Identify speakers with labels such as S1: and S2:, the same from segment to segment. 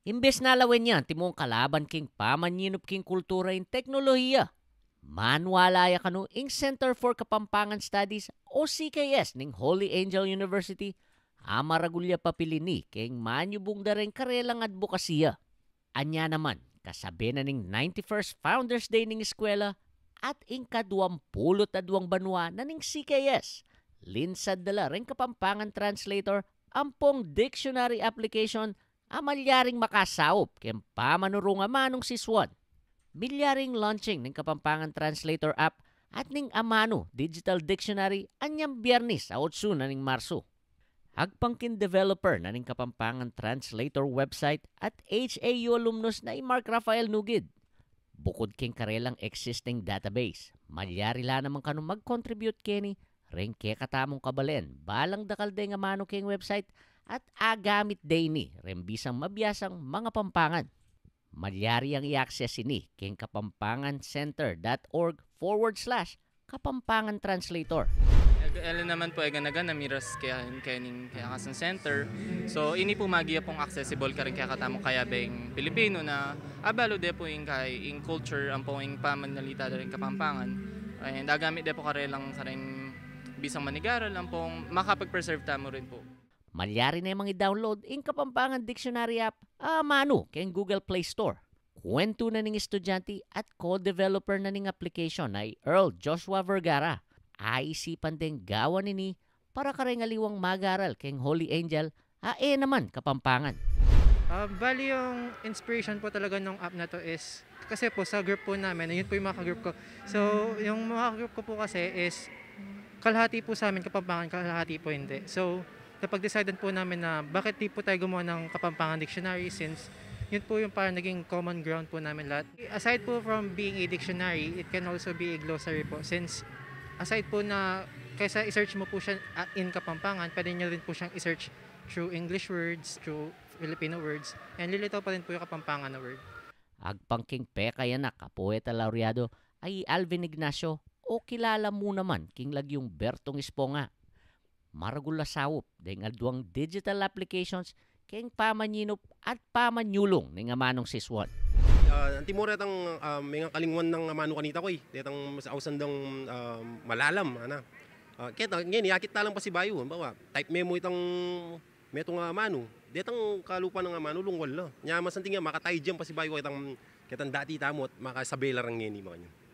S1: Imbes na lawin niya, timong kalaban king pamanyinup king kultura in teknolohiya. Manwalaya kanu ing Center for Kapampangan Studies o CKS ning Holy Angel University amaragulya papilini king manyubong da rin karelang advokasya. Anya naman, kasabi na ning 91st Founders Day ning eskwela at ing ka-22 banwa na ning CKS. Linsad dala rin Kapampangan Translator ampong dictionary application amalyaring makasaup ken pamanurunga manong siswan. Milyaring launching ng Kapampangan Translator app at ning Amano Digital Dictionary anyang Biyernes sa 8 na ning Marso. Agpangkin developer na ning Kapampangan Translator website at HAU alumnus na Mark Rafael Nugid. Bukod king karelang existing database, malyari la naman kanu mag-contribute keni ring ke katamong kabalen balang dakal day nga mano king website at agamit day ni rembisang mabiyasang mga pampangan. Malyari ang i-access ini king kapampangancenter.org/Kapampangan Translator.
S2: Ela naman po ay ganagan na miras kaya kasang center. So ini po magiya pong accessible ka rin kaya katamo kaya beng Pilipino na abalo de po yung kay in culture ang po yung pamanalita rin Kapampangan. And agamit de po karelang karing bisang manigaral ang pong makapag-preserve tamo rin po.
S1: Malyari na yung mga i-download ing Kapampangan Dictionary app mano keng Google Play Store. Kwento na ning estudyante at co-developer na ning application ay Earl Joshua Vergara. Aisipan din gawan nini para karengaliwang magaral keng Holy Angel naman Kapampangan.
S3: Bali yung inspiration po talaga ng app na to is kasi po sa group po namin, yun po yung mga group ko. So yung mga group ko po kasi is kalahati po sa amin Kapampangan, kalahati po hindi. So napag-decidean po namin na bakit di po tayo gumawa ng Kapampangan Dictionary since yun po yung parang naging common ground po namin lahat. Aside po from being a dictionary, it can also be a glossary po since aside po na kaysa i-search mo po siya in Kapampangan, pwede nyo rin po siyang i-search through English words, through Filipino words, and lilitaw pa rin po yung Kapampangan na word.
S1: Agpangking pekaya na kapoeta laureado ay Alvin Ignacio o kilala mo naman king lagyong Bertong Esponga. Maragula sawop dahil alduang digital applications keng pamanyinop at pamanyulong ng amanong siswan.
S4: Antimore atang mga kalingwan ng amano kanita ko detang sa ausandang malalam ana. Kita ngeni yakit talang pa si bayo bawa type memo itang metong amano detang kalupa ng amano lungwal la. Nya masanting nga makatay diyan pa si bayo kitang dati tamot makasabela rang ngeni mga.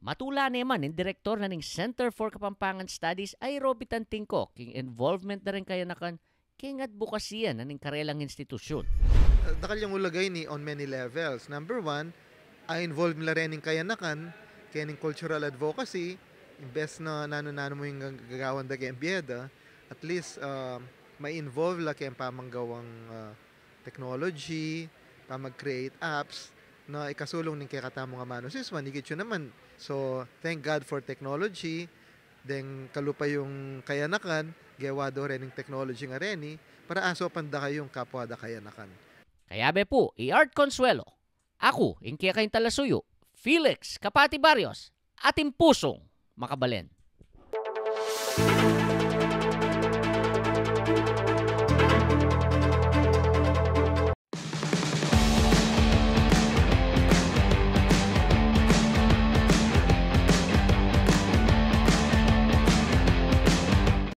S1: Matula naman ng direktor na ng Center for Kapampangan Studies ay Robitan Tingko king involvement na rin kaya nakan king advokasya na ng karelang institusyon.
S5: Dakal yung ulagay ni on many levels. Number one, ay involved nila rin ng kayanakan kaya ng cultural advocacy. Imbes na nano-nano mo yung gagawan da kayang biyeda, at least may involve la kayang pamanggawang technology, pamag-create apps na ikasulong ng kaya katamong amano. Sis, manigit yun naman. So, thank God for technology. Then, kalupa yung kayanakan, gawa do rin ng technology nga rin para asopan da kayong kapwa da kayanakan.
S1: Kaya be po, i-Art Consuelo. Ako, ingkaya kayong talasuyo, Felix Kapati Barrios, ating pusong makabalen.